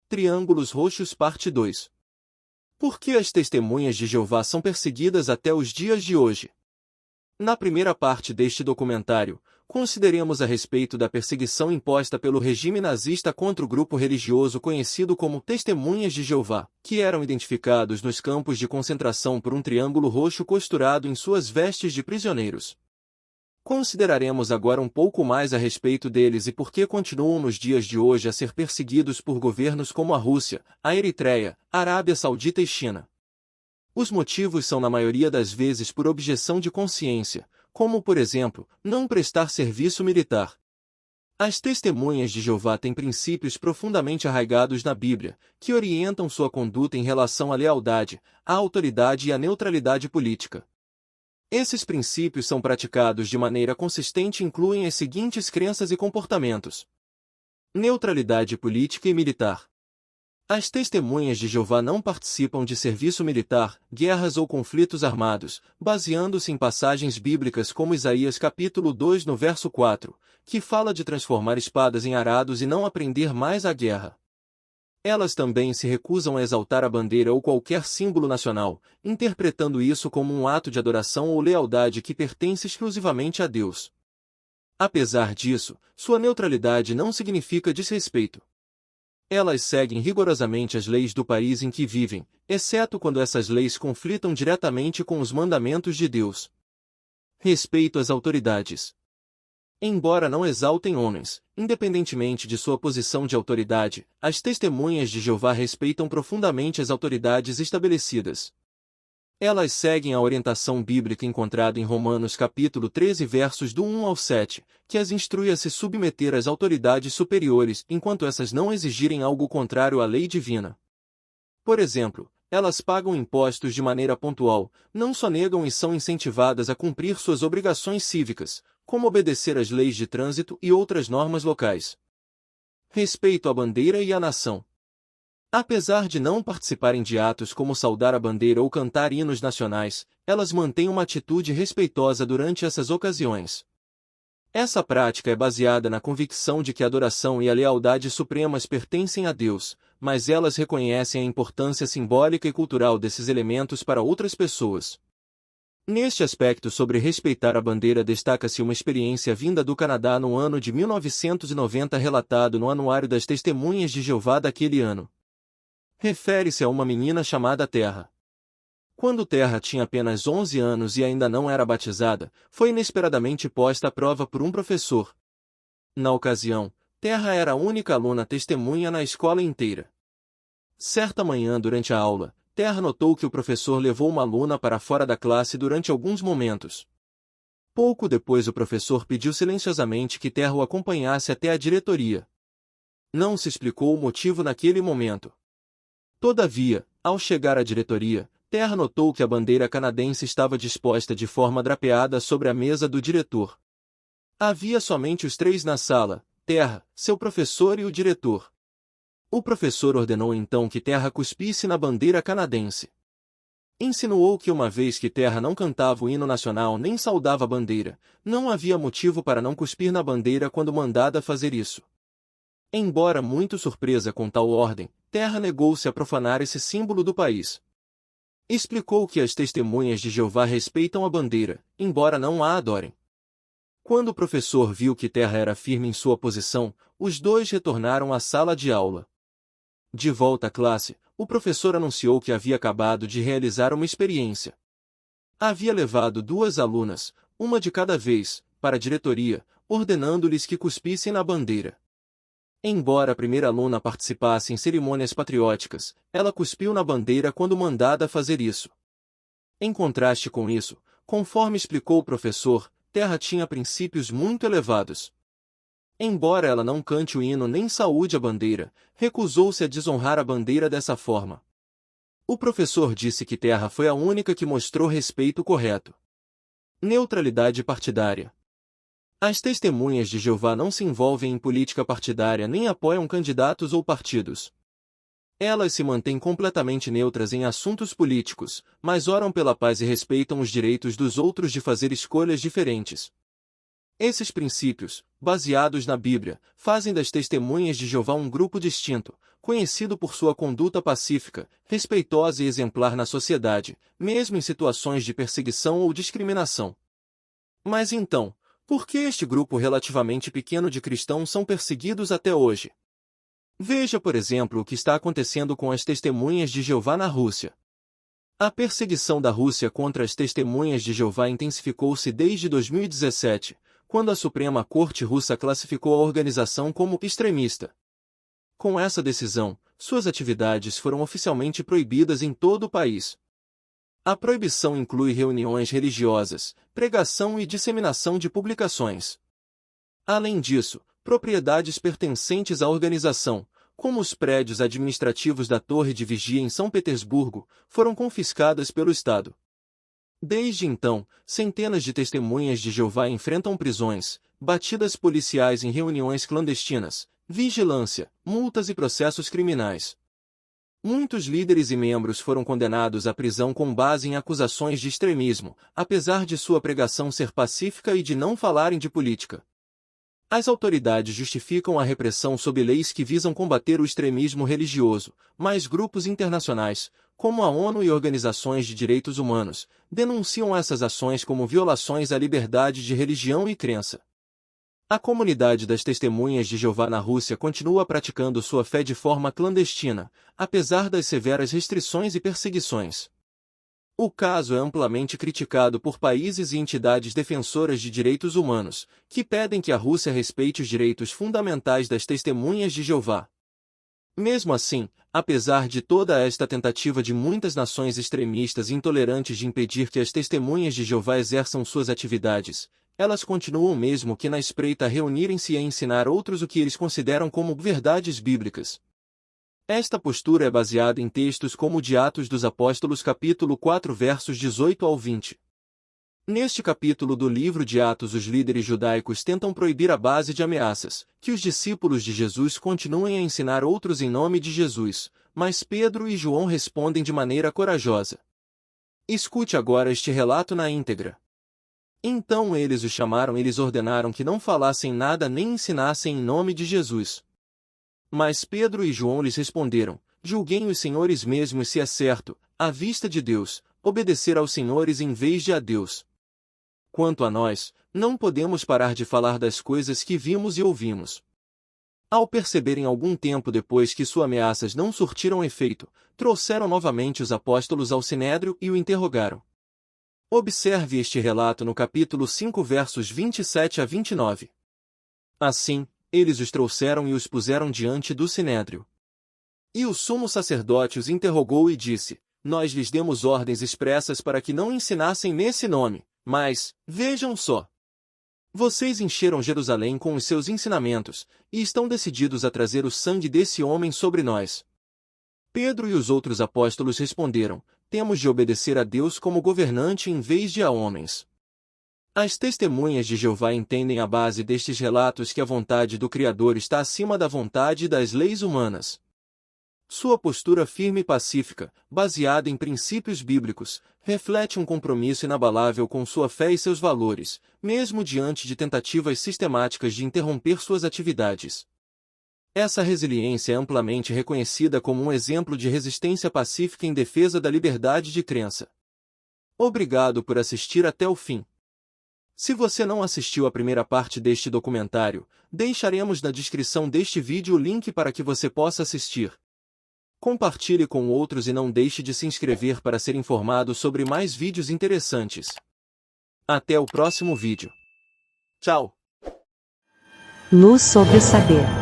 Triângulos Roxos Parte 2. Por que as testemunhas de Jeová são perseguidas até os dias de hoje? Na primeira parte deste documentário, consideremos a respeito da perseguição imposta pelo regime nazista contra o grupo religioso conhecido como Testemunhas de Jeová, que eram identificados nos campos de concentração por um triângulo roxo costurado em suas vestes de prisioneiros. Consideraremos agora um pouco mais a respeito deles e por que continuam nos dias de hoje a ser perseguidos por governos como a Rússia, a Eritreia, a Arábia Saudita e China. Os motivos são na maioria das vezes por objeção de consciência, como por exemplo, não prestar serviço militar. As testemunhas de Jeová têm princípios profundamente arraigados na Bíblia, que orientam sua conduta em relação à lealdade, à autoridade e à neutralidade política. Esses princípios são praticados de maneira consistente e incluem as seguintes crenças e comportamentos: neutralidade política e militar. As testemunhas de Jeová não participam de serviço militar, guerras ou conflitos armados, baseando-se em passagens bíblicas como Isaías capítulo 2 no verso 4, que fala de transformar espadas em arados e não aprender mais a guerra. Elas também se recusam a exaltar a bandeira ou qualquer símbolo nacional, interpretando isso como um ato de adoração ou lealdade que pertence exclusivamente a Deus. Apesar disso, sua neutralidade não significa desrespeito. Elas seguem rigorosamente as leis do país em que vivem, exceto quando essas leis conflitam diretamente com os mandamentos de Deus. Respeito às autoridades. Embora não exaltem homens, independentemente de sua posição de autoridade, as testemunhas de Jeová respeitam profundamente as autoridades estabelecidas. Elas seguem a orientação bíblica encontrada em Romanos capítulo 13 versos do 1 ao 7, que as instrui a se submeter às autoridades superiores enquanto essas não exigirem algo contrário à lei divina. Por exemplo, elas pagam impostos de maneira pontual, não sonegam e são incentivadas a cumprir suas obrigações cívicas, como obedecer às leis de trânsito e outras normas locais. Respeito à bandeira e à nação. Apesar de não participarem de atos como saudar a bandeira ou cantar hinos nacionais, elas mantêm uma atitude respeitosa durante essas ocasiões. Essa prática é baseada na convicção de que a adoração e a lealdade supremas pertencem a Deus, mas elas reconhecem a importância simbólica e cultural desses elementos para outras pessoas. Neste aspecto sobre respeitar a bandeira destaca-se uma experiência vinda do Canadá no ano de 1990 relatado no Anuário das Testemunhas de Jeová daquele ano. Refere-se a uma menina chamada Terra. Quando Terra tinha apenas 11 anos e ainda não era batizada, foi inesperadamente posta à prova por um professor. Na ocasião, Terra era a única aluna testemunha na escola inteira. Certa manhã durante a aula, Terra notou que o professor levou uma aluna para fora da classe durante alguns momentos. Pouco depois o professor pediu silenciosamente que Terra o acompanhasse até a diretoria. Não se explicou o motivo naquele momento. Todavia, ao chegar à diretoria, Terra notou que a bandeira canadense estava disposta de forma drapeada sobre a mesa do diretor. Havia somente os três na sala: Terra, seu professor e o diretor. O professor ordenou então que Terra cuspisse na bandeira canadense. Insinuou que uma vez que Terra não cantava o hino nacional nem saudava a bandeira, não havia motivo para não cuspir na bandeira quando mandada fazer isso. Embora muito surpresa com tal ordem, Terra negou-se a profanar esse símbolo do país. Explicou que as testemunhas de Jeová respeitam a bandeira, embora não a adorem. Quando o professor viu que Terra era firme em sua posição, os dois retornaram à sala de aula. De volta à classe, o professor anunciou que havia acabado de realizar uma experiência. Havia levado duas alunas, uma de cada vez, para a diretoria, ordenando-lhes que cuspissem na bandeira. Embora a primeira aluna participasse em cerimônias patrióticas, ela cuspiu na bandeira quando mandada fazer isso. Em contraste com isso, conforme explicou o professor, Terra tinha princípios muito elevados. Embora ela não cante o hino nem saúde a bandeira, recusou-se a desonrar a bandeira dessa forma. O professor disse que Terra foi a única que mostrou respeito correto. Neutralidade partidária. As testemunhas de Jeová não se envolvem em política partidária nem apoiam candidatos ou partidos. Elas se mantêm completamente neutras em assuntos políticos, mas oram pela paz e respeitam os direitos dos outros de fazer escolhas diferentes. Esses princípios, baseados na Bíblia, fazem das testemunhas de Jeová um grupo distinto, conhecido por sua conduta pacífica, respeitosa e exemplar na sociedade, mesmo em situações de perseguição ou discriminação. Mas então, por que este grupo relativamente pequeno de cristãos são perseguidos até hoje? Veja, por exemplo, o que está acontecendo com as Testemunhas de Jeová na Rússia. A perseguição da Rússia contra as Testemunhas de Jeová intensificou-se desde 2017, quando a Suprema Corte Russa classificou a organização como extremista. Com essa decisão, suas atividades foram oficialmente proibidas em todo o país. A proibição inclui reuniões religiosas, pregação e disseminação de publicações. Além disso, propriedades pertencentes à organização, como os prédios administrativos da Torre de Vigia em São Petersburgo, foram confiscadas pelo Estado. Desde então, centenas de testemunhas de Jeová enfrentam prisões, batidas policiais em reuniões clandestinas, vigilância, multas e processos criminais. Muitos líderes e membros foram condenados à prisão com base em acusações de extremismo, apesar de sua pregação ser pacífica e de não falarem de política. As autoridades justificam a repressão sob leis que visam combater o extremismo religioso, mas grupos internacionais, como a ONU e organizações de direitos humanos, denunciam essas ações como violações à liberdade de religião e crença. A comunidade das Testemunhas de Jeová na Rússia continua praticando sua fé de forma clandestina, apesar das severas restrições e perseguições. O caso é amplamente criticado por países e entidades defensoras de direitos humanos, que pedem que a Rússia respeite os direitos fundamentais das Testemunhas de Jeová. Mesmo assim, apesar de toda esta tentativa de muitas nações extremistas e intolerantes de impedir que as Testemunhas de Jeová exerçam suas atividades, elas continuam mesmo que na espreita a reunirem-se e a ensinar outros o que eles consideram como verdades bíblicas. Esta postura é baseada em textos como o de Atos dos Apóstolos capítulo 4 versos 18 ao 20. Neste capítulo do livro de Atos os líderes judaicos tentam proibir à base de ameaças, que os discípulos de Jesus continuem a ensinar outros em nome de Jesus, mas Pedro e João respondem de maneira corajosa. Escute agora este relato na íntegra. Então eles os chamaram e lhes ordenaram que não falassem nada nem ensinassem em nome de Jesus. Mas Pedro e João lhes responderam, julguem os senhores mesmos se é certo, à vista de Deus, obedecer aos senhores em vez de a Deus. Quanto a nós, não podemos parar de falar das coisas que vimos e ouvimos. Ao perceberem algum tempo depois que suas ameaças não surtiram efeito, trouxeram novamente os apóstolos ao Sinédrio e o interrogaram. Observe este relato no capítulo 5 versos 27 a 29. Assim, eles os trouxeram e os puseram diante do Sinédrio. E o sumo sacerdote os interrogou e disse, nós lhes demos ordens expressas para que não ensinassem nesse nome, mas, vejam só. Vocês encheram Jerusalém com os seus ensinamentos, e estão decididos a trazer o sangue desse homem sobre nós. Pedro e os outros apóstolos responderam, temos de obedecer a Deus como governante em vez de a homens. As Testemunhas de Jeová entendem a base destes relatos que a vontade do Criador está acima da vontade e das leis humanas. Sua postura firme e pacífica, baseada em princípios bíblicos, reflete um compromisso inabalável com sua fé e seus valores, mesmo diante de tentativas sistemáticas de interromper suas atividades. Essa resiliência é amplamente reconhecida como um exemplo de resistência pacífica em defesa da liberdade de crença. Obrigado por assistir até o fim. Se você não assistiu à primeira parte deste documentário, deixaremos na descrição deste vídeo o link para que você possa assistir. Compartilhe com outros e não deixe de se inscrever para ser informado sobre mais vídeos interessantes. Até o próximo vídeo. Tchau! Luz sobre o saber.